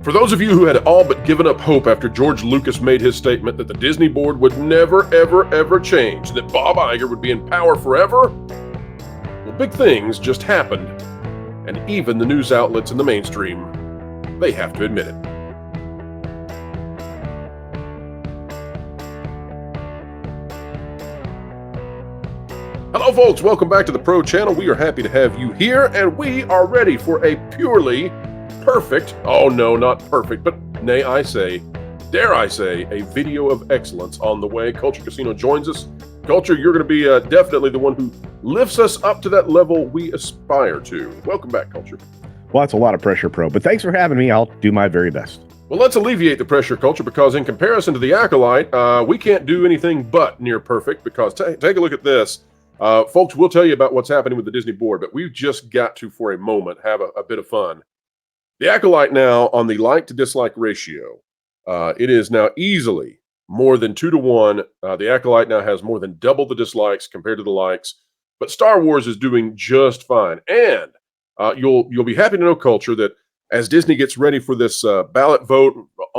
For those of you who had all but given up hope after George Lucas made his statement that the Disney board would never, ever, ever change, that Bob Iger would be in power forever, well, big things just happened. And even the news outlets in the mainstream, they have to admit it. Hello, folks. Welcome back to the Pro Channel. We are happy to have you here, and we are ready for a purely perfect, oh no, not perfect, but nay, I say, dare I say, a video of excellence on the way. Culture Casino joins us. Culture, you're going to be definitely the one who lifts us up to that level we aspire to. Welcome back, Culture. Well, that's a lot of pressure, Pro, but thanks for having me. I'll do my very best. Well, let's alleviate the pressure, Culture, because in comparison to the Acolyte, we can't do anything but near perfect, because take a look at this. Folks, we'll tell you about what's happening with the Disney board, but we've just got to, for a moment, have a bit of fun. The Acolyte now, on the like to dislike ratio, it is now easily more than 2 to 1. The Acolyte now has more than double the dislikes compared to the likes, but Star Wars is doing just fine. And you'll be happy to know, Culture, that as Disney gets ready for this ballot vote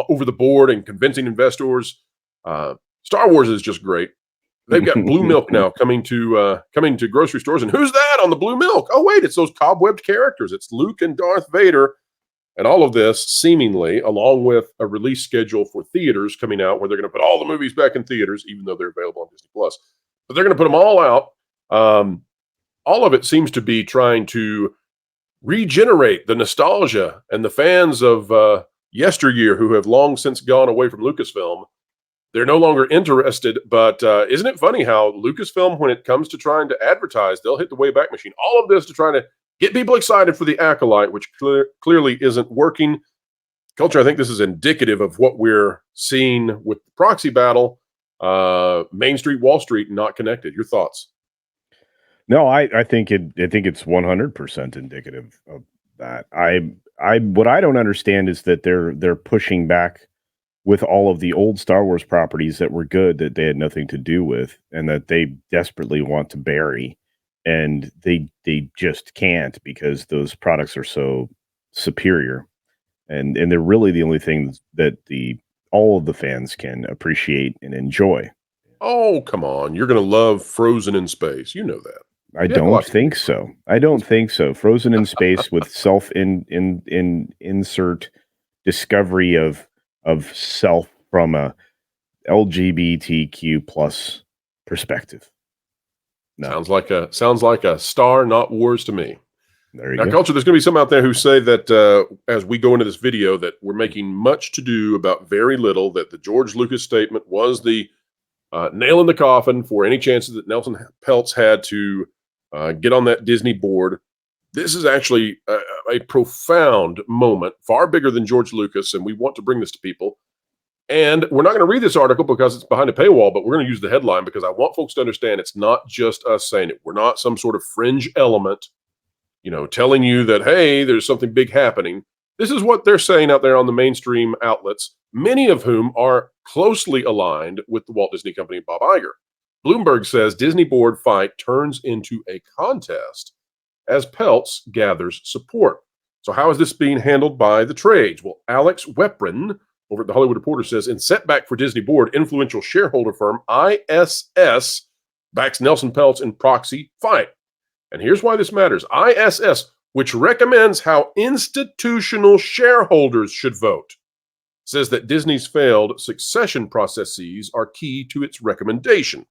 over the board and convincing investors, Star Wars is just great. They've got blue milk now coming to grocery stores. And who's that on the blue milk? Oh, wait, it's those cobwebbed characters. It's Luke and Darth Vader. And all of this seemingly, along with a release schedule for theaters coming out, where they're going to put all the movies back in theaters, even though they're available on Disney Plus. But they're going to put them all out. All of it seems to be trying to regenerate the nostalgia and the fans of yesteryear who have long since gone away from Lucasfilm. They're no longer interested, but isn't it funny how Lucasfilm, when it comes to trying to advertise, they'll hit the Wayback Machine. All of this to try to get people excited for the Acolyte, which clearly isn't working. Culture, I think this is indicative of what we're seeing with the proxy battle. Main Street, Wall Street, not connected. Your thoughts? No, I think it's 100% indicative of that. What I don't understand is that they're pushing back with all of the old Star Wars properties that were good, that they had nothing to do with, and that they desperately want to bury. And they just can't, because those products are so superior, and they're really the only things that all of the fans can appreciate and enjoy. Oh, come on! You're going to love Frozen in Space. You know that. I don't think so. I don't think so. Frozen in Space with insert discovery of self from a LGBTQ plus perspective. No. Sounds like a Star Not Wars to me. There you now, go. Culture, there's going to be some out there who say that as we go into this video, that we're making much to do about very little, that the George Lucas statement was the nail in the coffin for any chances that Nelson Peltz had to get on that Disney board. This is actually a profound moment, far bigger than George Lucas, and we want to bring this to people. And we're not going to read this article because it's behind a paywall, but we're going to use the headline because I want folks to understand it's not just us saying it. We're not some sort of fringe element, telling you that, hey, there's something big happening. This is what they're saying out there on the mainstream outlets, many of whom are closely aligned with the Walt Disney Company and Bob Iger. Bloomberg says Disney board fight turns into a contest as Peltz gathers support. So how is this being handled by the trades? Well, Alex Weprin over at the Hollywood Reporter says, in setback for Disney board, influential shareholder firm ISS backs Nelson Peltz in proxy fight. And here's why this matters. ISS, which recommends how institutional shareholders should vote, says that Disney's failed succession processes are key to its recommendation.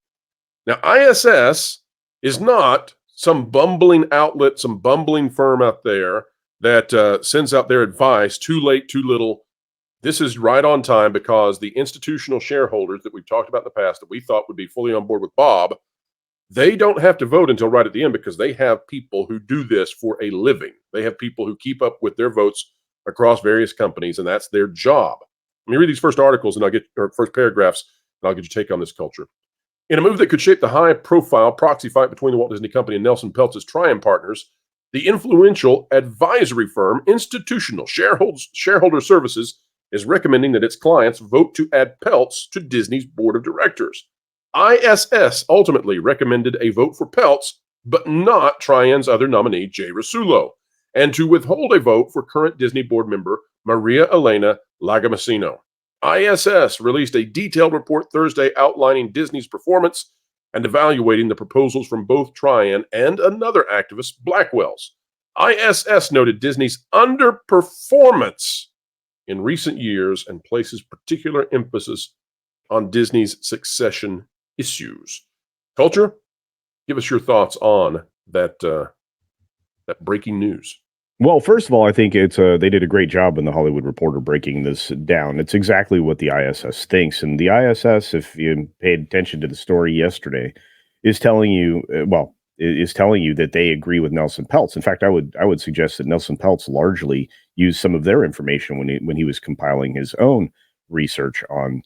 Now, ISS is not some bumbling outlet, some bumbling firm out there that sends out their advice too late, too little. This is right on time, because the institutional shareholders that we've talked about in the past that we thought would be fully on board with Bob, they don't have to vote until right at the end, because they have people who do this for a living. They have people who keep up with their votes across various companies, and that's their job. Let me read these first articles, and first paragraphs, and I'll get your take on this, Culture. In a move that could shape the high-profile proxy fight between the Walt Disney Company and Nelson Peltz's Triumph partners, the influential advisory firm Institutional Shareholder Services is recommending that its clients vote to add Peltz to Disney's board of directors. ISS ultimately recommended a vote for Peltz, but not Trian's other nominee, Jay Rasulo, and to withhold a vote for current Disney board member Maria Elena Lagomasino. ISS released a detailed report Thursday outlining Disney's performance and evaluating the proposals from both Trian and another activist, Blackwell's. ISS noted Disney's underperformance in recent years and places particular emphasis on Disney's succession issues. Culture, give us your thoughts on that breaking news. Well, first of all, I think they did a great job in the Hollywood Reporter breaking this down. It's exactly what the ISS thinks, and the ISS, if you paid attention to the story yesterday, is telling you that they agree with Nelson Peltz. In fact, I would suggest that Nelson Peltz largely used some of their information when he was compiling his own research on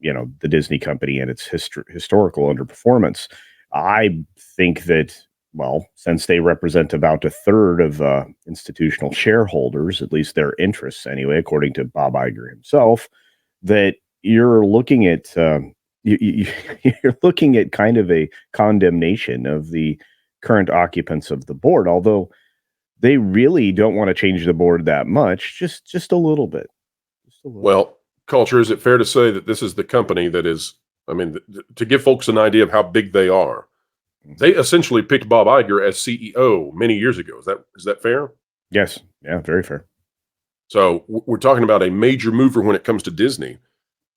the Disney company and its historical underperformance. I think that, well, since they represent about a third of institutional shareholders, at least their interests anyway, according to Bob Iger himself, that you're looking at you're looking at kind of a condemnation of the current occupants of the board, although they really don't want to change the board that much, just a little bit. Well, Culture, is it fair to say that this is the company that is, to give folks an idea of how big they are, they essentially picked Bob Iger as CEO many years ago. Is that fair? Yes. Yeah, very fair. So we're talking about a major mover when it comes to Disney.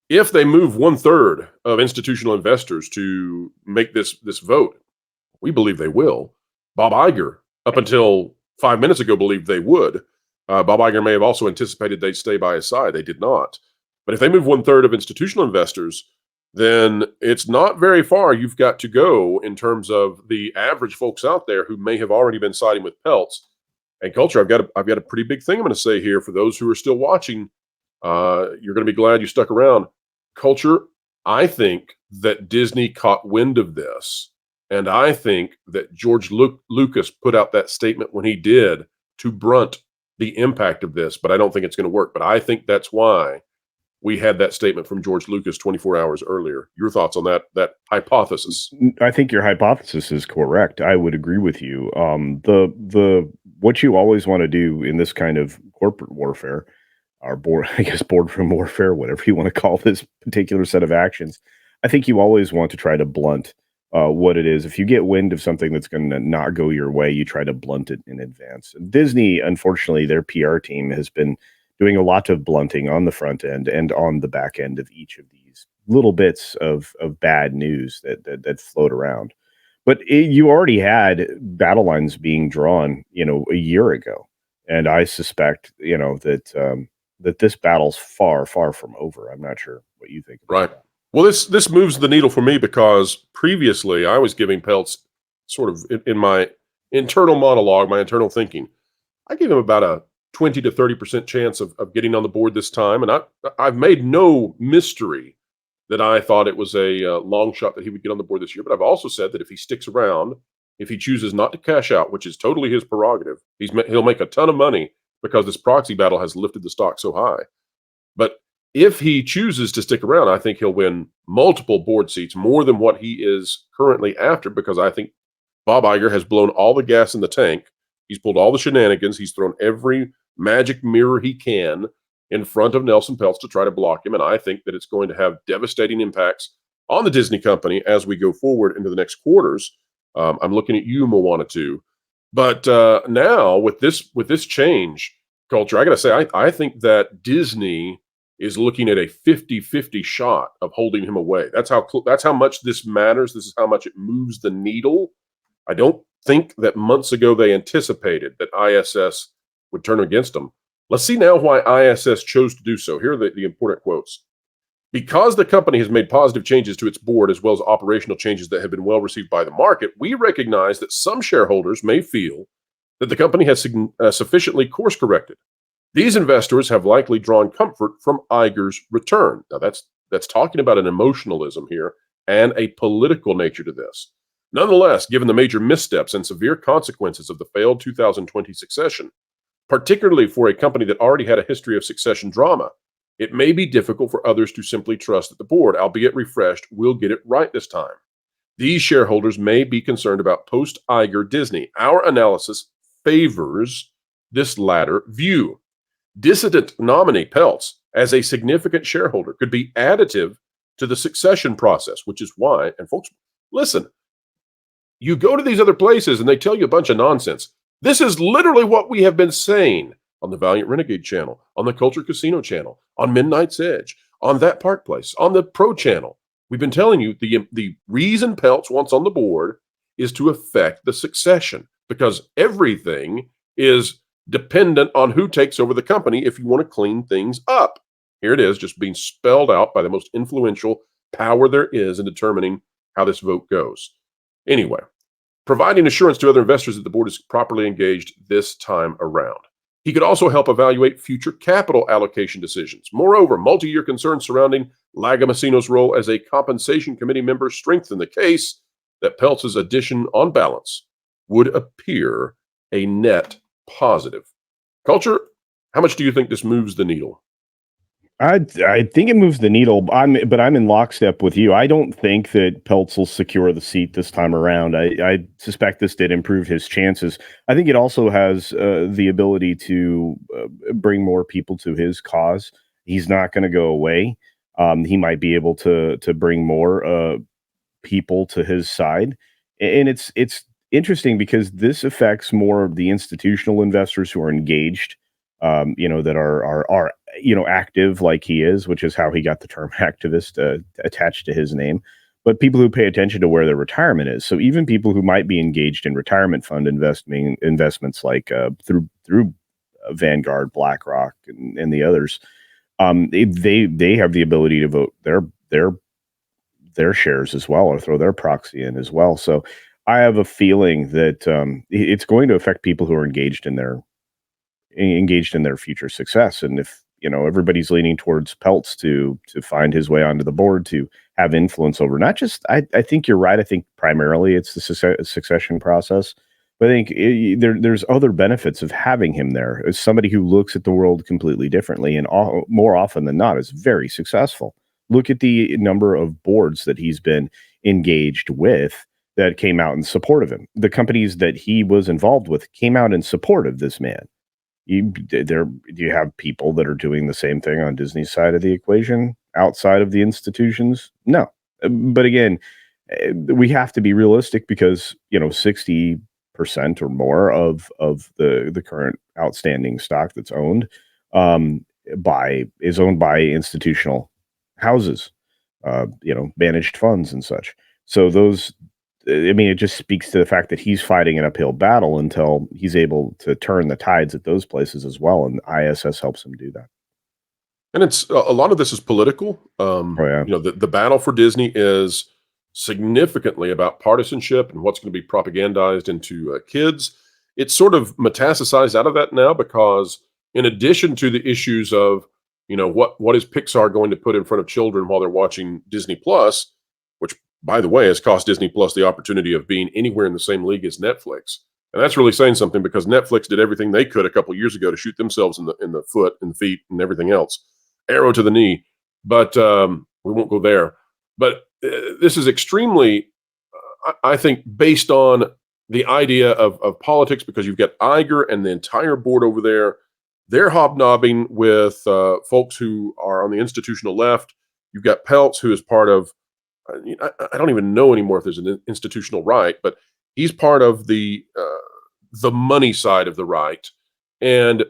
If they move 1/3 of institutional investors to make this vote, we believe they will. Bob Iger, up until 5 minutes ago, believed they would. Bob Iger may have also anticipated they'd stay by his side. They did not. But if they move 1/3 of institutional investors, then it's not very far you've got to go in terms of the average folks out there who may have already been siding with Peltz. And Culture, I've got a pretty big thing I'm going to say here for those who are still watching. You're going to be glad you stuck around. Culture, I think that Disney caught wind of this, and I think that George Lucas put out that statement when he did to brunt the impact of this, but I don't think it's going to work. But I think that's why we had that statement from George Lucas 24 hours earlier. Your thoughts on that hypothesis? I think your hypothesis is correct. I would agree with you. The what you always want to do in this kind of corporate warfare, or boardroom warfare, whatever you want to call this particular set of actions, I think you always want to try to blunt what it is. If you get wind of something that's going to not go your way, you try to blunt it in advance. Disney, unfortunately, their PR team has been doing a lot of blunting on the front end and on the back end of each of these little bits of bad news that float around. But you already had battle lines being drawn, a year ago, and I suspect, that this battle's far, far from over. I'm not sure what you think about that. Well, this moves the needle for me because previously I was giving Peltz sort of in my internal monologue, my internal thinking, I gave him about a 20 to 30% chance of getting on the board this time. And I've made no mystery that I thought it was a long shot that he would get on the board this year. But I've also said that if he sticks around, if he chooses not to cash out, which is totally his prerogative, he'll make a ton of money because this proxy battle has lifted the stock so high. But if he chooses to stick around, I think he'll win multiple board seats, more than what he is currently after, because I think Bob Iger has blown all the gas in the tank. He's pulled all the shenanigans. He's thrown every magic mirror he can in front of Nelson Peltz to try to block him. And I think that it's going to have devastating impacts on the Disney company as we go forward into the next quarters. I'm looking at you, Moana 2. But now with this change, Culture, I got to say, I think that Disney is looking at a 50-50 shot of holding him away. That's how much this matters. This is how much it moves the needle. I don't think that months ago they anticipated that ISS would turn against them. Let's see now why ISS chose to do so. Here are the important quotes. Because the company has made positive changes to its board as well as operational changes that have been well received by the market, we recognize that some shareholders may feel that the company has sufficiently course corrected. These investors have likely drawn comfort from Iger's return. Now that's talking about an emotionalism here and a political nature to this. Nonetheless, given the major missteps and severe consequences of the failed 2020 succession, particularly for a company that already had a history of succession drama, it may be difficult for others to simply trust that the board, albeit refreshed, will get it right this time. These shareholders may be concerned about post-Iger Disney. Our analysis favors this latter view. Dissident nominee Peltz as a significant shareholder could be additive to the succession process, which is why, and folks, listen, you go to these other places and they tell you a bunch of nonsense. This is literally what we have been saying on the Valiant Renegade channel, on the Culture Casino channel, on Midnight's Edge, on That Park Place, on the Pro channel. We've been telling you the reason Peltz wants on the board is to affect the succession, because everything is dependent on who takes over the company if you want to clean things up. Here it is, just being spelled out by the most influential power there is in determining how this vote goes. Anyway, providing assurance to other investors that the board is properly engaged this time around. He could also help evaluate future capital allocation decisions. Moreover, multi-year concerns surrounding Lagomasino's role as a compensation committee member strengthen the case that Peltz's addition on balance would appear a net positive. Culture, how much do you think this moves the needle? I think it moves the needle, but I'm in lockstep with you. I don't think that Peltz will secure the seat this time around. I suspect this did improve his chances. I think it also has the ability to bring more people to his cause. He's not going to go away. He might be able to bring more people to his side, and it's interesting because this affects more of the institutional investors who are engaged. That are active like he is, which is how he got the term activist attached to his name. But people who pay attention to where their retirement is. So even people who might be engaged in retirement fund investments like through Vanguard, BlackRock, and the others, they have the ability to vote their shares as well, or throw their proxy in as well. So I have a feeling that it's going to affect people who are engaged in their future success. And if everybody's leaning towards Peltz to find his way onto the board, to have influence over not just, I think you're right. I think primarily it's the succession process, but I think there's other benefits of having him there as somebody who looks at the world completely differently, and more often than not is very successful. Look at the number of boards that he's been engaged with that came out in support of him. The companies that he was involved with came out in support of this man. Do you have people that are doing the same thing on Disney's side of the equation outside of the institutions? No. But again, we have to be realistic because 60% or more of the current outstanding stock that's owned is owned by institutional houses, managed funds and such. So it just speaks to the fact that he's fighting an uphill battle until he's able to turn the tides at those places as well. And ISS helps him do that. And it's a lot of this is political. The battle for Disney is significantly about partisanship and what's going to be propagandized into kids. It's sort of metastasized out of that now because in addition to the issues of, what is Pixar going to put in front of children while they're watching Disney Plus, which by the way, has cost Disney Plus the opportunity of being anywhere in the same league as Netflix. And that's really saying something because Netflix did everything they could a couple years ago to shoot themselves in the foot and the feet and everything else. Arrow to the knee. But we won't go there. But this is extremely, I think, based on the idea of politics, because you've got Iger and the entire board over there. They're hobnobbing with folks who are on the institutional left. You've got Peltz, who is part of, I don't even know anymore if there's an institutional right, but he's part of the money side of the right. And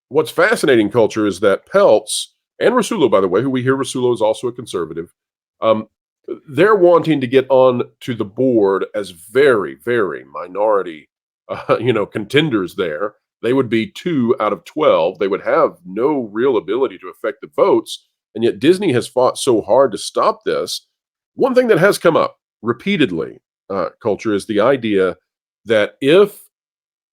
what's fascinating, Culture, is that Peltz and Rasulo, by the way, who we hear Rasulo is also a conservative, they're wanting to get on to the board as very, very minority, contenders there. They would be 2 out of 12. They would have no real ability to affect the votes. And yet Disney has fought so hard to stop this. One thing that has come up repeatedly, Culture, is the idea that if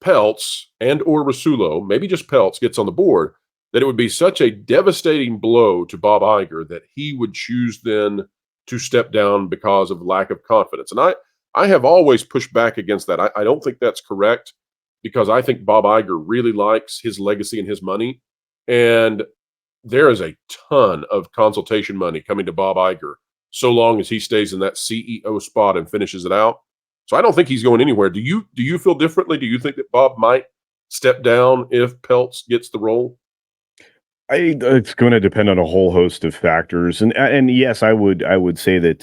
Peltz and or Rasulo, maybe just Peltz, gets on the board, that it would be such a devastating blow to Bob Iger that he would choose then to step down because of lack of confidence. And I have always pushed back against that. I don't think that's correct, because I think Bob Iger really likes his legacy and his money. And there is a ton of consultation money coming to Bob Iger so long as he stays in that CEO spot and finishes it out. So I don't think he's going anywhere. Do you feel differently? Do you think that Bob might step down if Peltz gets the role? It's going to depend on a whole host of factors, and yes, I would say that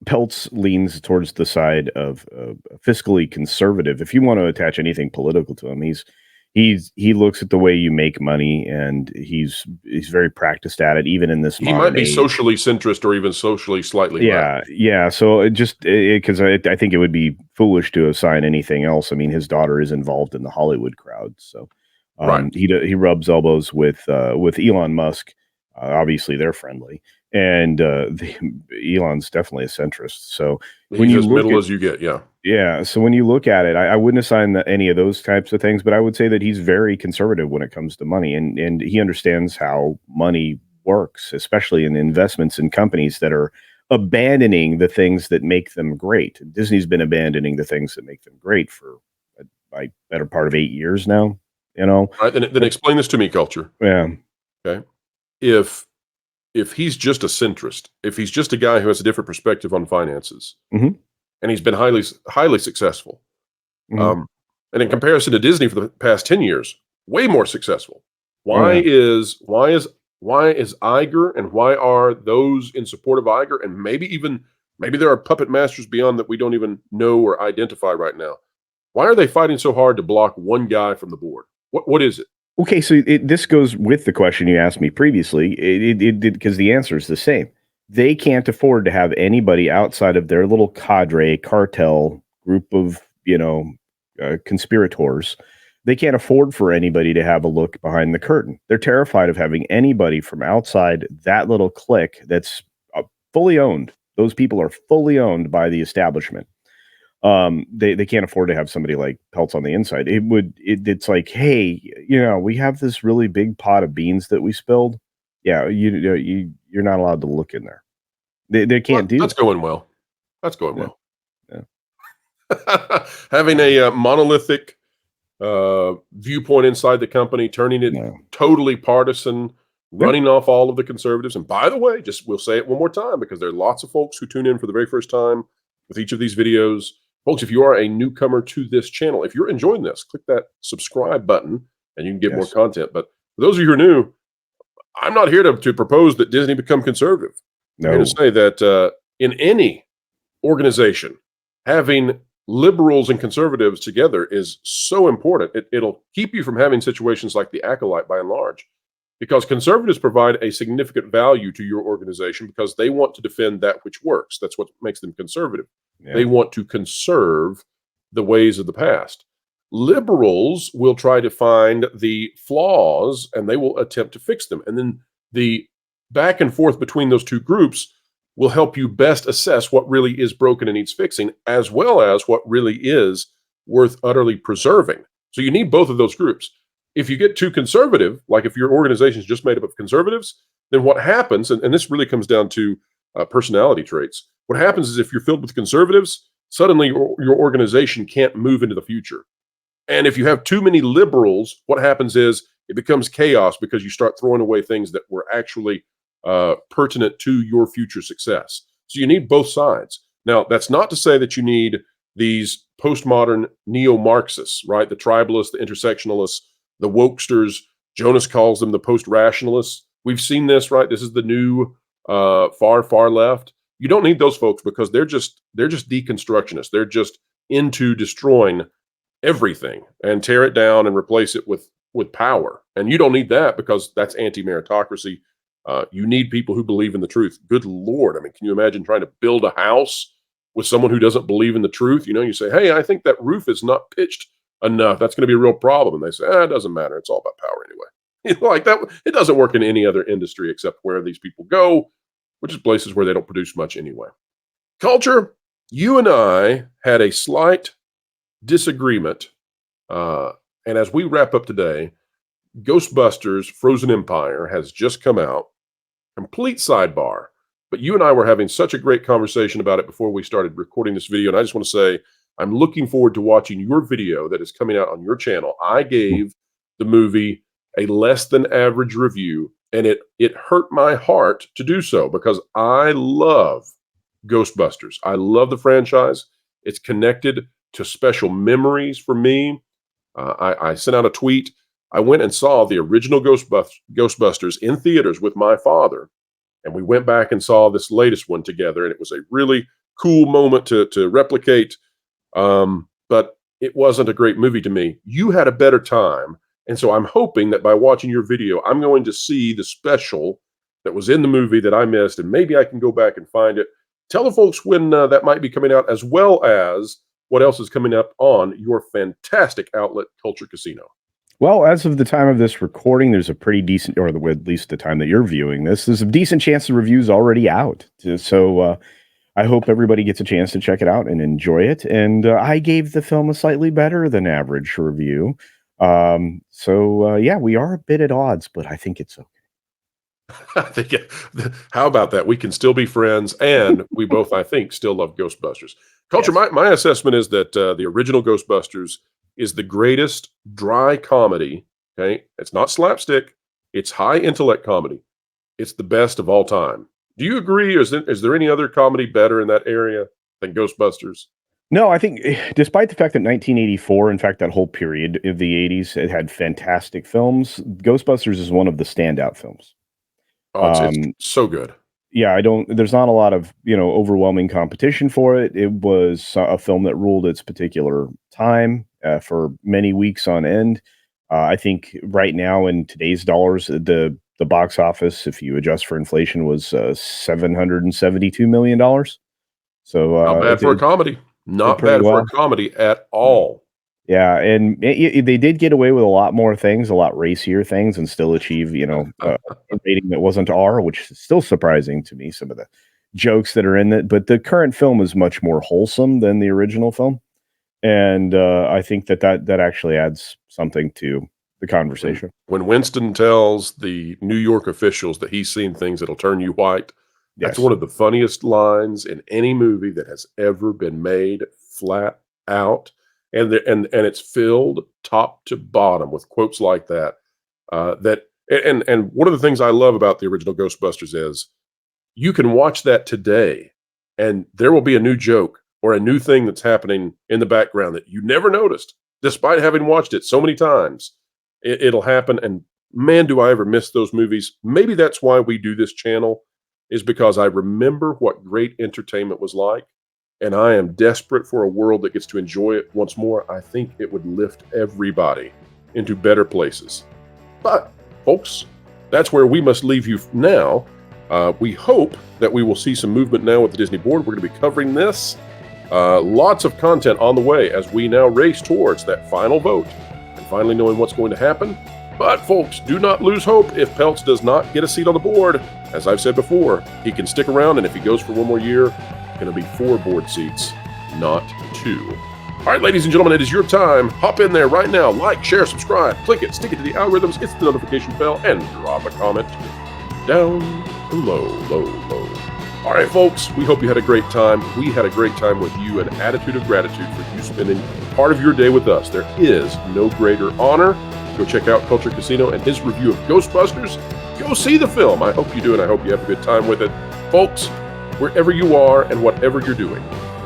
Peltz leans towards the side of fiscally conservative. If you want to attach anything political to him, he looks at the way you make money, and he's very practiced at it, even in this He might modern be age. socially centrist or even socially slightly left. Yeah. So because I think it would be foolish to assign anything else. I mean, his daughter is involved in the Hollywood crowd, so Right. he rubs elbows with Elon Musk. Obviously, they're friendly, and Elon's definitely a centrist. So when He's you as look middle at as you get. Yeah. so when you look at it, I wouldn't assign any of those types of things, but I would say that he's very conservative when it comes to money, and he understands how money works, especially in investments in companies that are abandoning the things that make them great. Disney's been abandoning the things that make them great for a better part of 8 years now. You know, All right. Then explain this to me, Culture. yeah, Okay. If he's just a centrist, if he's just a guy who has a different perspective on finances, hmm and he's been highly successful, hmm um, and in comparison to Disney for the past 10 years, way more successful. oh Why yeah. is Iger, and why are those in support of Iger, and maybe there are puppet masters beyond that we don't even know or identify right now? Why are they fighting so hard to block one guy from the board? What is it? Okay, so this goes with the question you asked me previously. It did, because the answer is the same. They can't afford to have anybody outside of their little cadre, cartel group of conspirators. They can't afford for anybody to have a look behind the curtain. They're terrified of having anybody from outside that little clique that's fully owned. Those people are fully owned by the establishment. They can't afford to have somebody like Peltz on the inside. It's like, hey, we have this really big pot of beans that we spilled. Yeah, you're not allowed to look in there. They can't do That's that. going well. That's going Yeah, well. yeah. Having a monolithic viewpoint inside the company, turning it No. totally partisan, Yeah. running off all of the conservatives. And by the way, we'll say it one more time because there are lots of folks who tune in for the very first time with each of these videos. Folks, if you are a newcomer to this channel, if you're enjoying this, click that subscribe button and you can get more Yes. content. But for those of you who are new, I'm not here to propose that Disney become conservative. I'm here to No. say that in any organization, having liberals and conservatives together is so important. It'll keep you from having situations like the Acolyte by and large, because conservatives provide a significant value to your organization because they want to defend that which works. That's what makes them conservative. Yeah. They want to conserve the ways of the past. Liberals will try to find the flaws and they will attempt to fix them. And then the back and forth between those two groups will help you best assess what really is broken and needs fixing, as well as what really is worth utterly preserving. So you need both of those groups. If you get too conservative, like if your organization is just made up of conservatives, then what happens, and this really comes down to personality traits, what happens is if you're filled with conservatives, suddenly your organization can't move into the future. And if you have too many liberals, what happens is it becomes chaos because you start throwing away things that were actually pertinent to your future success. So you need both sides. Now, that's not to say that you need these postmodern neo-Marxists, right? The tribalists, the intersectionalists, the wokesters. Jonas calls them the post-rationalists. We've seen this, right? This is the new far left. You don't need those folks because they're just deconstructionists. They're just into destroying everything and tear it down and replace it with power. And you don't need that because that's anti-meritocracy. You need people who believe in the truth. Good Lord. I mean, can you imagine trying to build a house with someone who doesn't believe in the truth? You say, hey, I think that roof is not pitched enough. That's going to be a real problem. And they say, it doesn't matter. It's all about power anyway. Like that. It doesn't work in any other industry except where these people go, which is places where they don't produce much anyway. Culture, you and I had a slight disagreement. And as we wrap up today, Ghostbusters Frozen Empire has just come out. Complete sidebar. But you and I were having such a great conversation about it before we started recording this video. And I just want to say, I'm looking forward to watching your video that is coming out on your channel. I gave the movie a less than average review, and it hurt my heart to do so because I love Ghostbusters. I love the franchise. It's connected to special memories for me. I sent out a tweet. I went and saw the original Ghostbusters in theaters with my father, and we went back and saw this latest one together, and it was a really cool moment to replicate. But it wasn't a great movie to me. You had a better time, and so I'm hoping that by watching your video, I'm going to see the special that was in the movie that I missed, and maybe I can go back and find it. Tell the folks when that might be coming out, as well as what else is coming up on your fantastic outlet, Culture Casino. Well, as of the time of this recording, there's a pretty decent, or at least the time that you're viewing this, there's a decent chance the review's already out. So I hope everybody gets a chance to check it out and enjoy it. And I gave the film a slightly better than average review. Yeah, we are a bit at odds, but I think it's okay. I think, how about that? We can still be friends, and we both, I think, still love Ghostbusters. Culture, Yes. my assessment is that the original Ghostbusters is the greatest dry comedy. Okay, it's not slapstick; it's high intellect comedy. It's the best of all time. Do you agree? Or is there any other comedy better in that area than Ghostbusters? No, I think despite the fact that 1984, in fact, that whole period of the 80s, it had fantastic films, Ghostbusters is one of the standout films. Oh, it's so good. Yeah, there's not a lot of, overwhelming competition for it. It was a film that ruled its particular time for many weeks on end. I think right now in today's dollars, the box office, if you adjust for inflation, was $772 million. So Not bad for a comedy. Not bad for a comedy at all. Yeah, and they did get away with a lot more things, a lot racier things, and still achieve, a rating that wasn't R, which is still surprising to me, some of the jokes that are in it. But the current film is much more wholesome than the original film. And I think that actually adds something to the conversation. When Winston tells the New York officials that he's seen things that'll turn you white, that's one of the funniest lines in any movie that has ever been made, flat out. And it's filled top to bottom with quotes like that. And one of the things I love about the original Ghostbusters is you can watch that today, and there will be a new joke or a new thing that's happening in the background that you never noticed, despite having watched it so many times. It'll happen, and man, do I ever miss those movies. Maybe that's why we do this channel, is because I remember what great entertainment was like. And I am desperate for a world that gets to enjoy it once more. I think it would lift everybody into better places. But, folks, that's where we must leave you now. We hope that we will see some movement now with the Disney board. We're going to be covering this. Lots of content on the way as we now race towards that final vote and finally knowing what's going to happen. But, folks, do not lose hope if Peltz does not get a seat on the board. As I've said before, he can stick around, and if he goes for one more year, going to be 4 board seats, not 2. All right, ladies and gentlemen, it is your time. Hop in there right now. Like, share, subscribe, click it, stick it to the algorithms, hit the notification bell, and drop a comment down below. All right, folks, we hope you had a great time. We had a great time with you. An attitude of gratitude for you spending part of your day with us. There is no greater honor. Go check out Culture Casino and his review of Ghostbusters. Go see the film. I hope you do, and I hope you have a good time with it. Folks, wherever you are and whatever you're doing,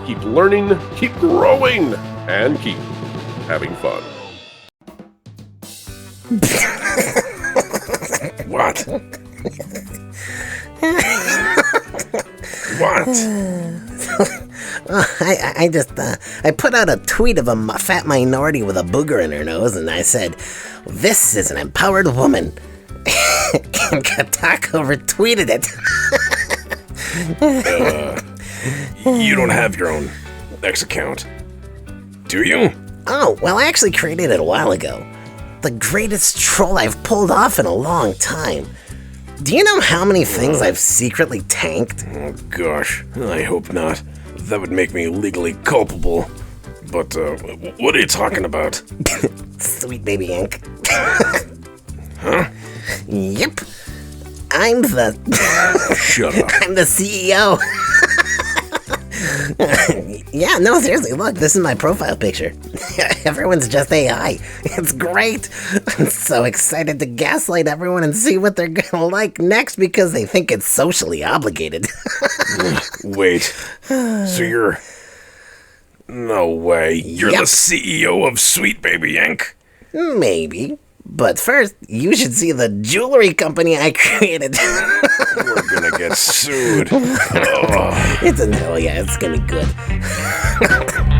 keep learning, keep growing, and keep having fun. What? What? I put out a tweet of a fat minority with a booger in her nose, and I said, "This is an empowered woman." And Katako retweeted it. You don't have your own X account, do you? Oh, well, I actually created it a while ago. The greatest troll I've pulled off in a long time. Do you know how many things I've secretly tanked? Oh gosh, I hope not. That would make me legally culpable. But, what are you talking about? Sweet Baby Inc. Huh? Yep. I'm the... Shut up. I'm the CEO. Yeah, no, seriously, look, this is my profile picture. Everyone's just AI. It's great. I'm so excited to gaslight everyone and see what they're gonna like next because they think it's socially obligated. Wait, so you're... No way. You're Yep. the CEO of Sweet Baby Inc.? Maybe. But first, you should see the jewelry company I created. We're gonna get sued. It's gonna be good.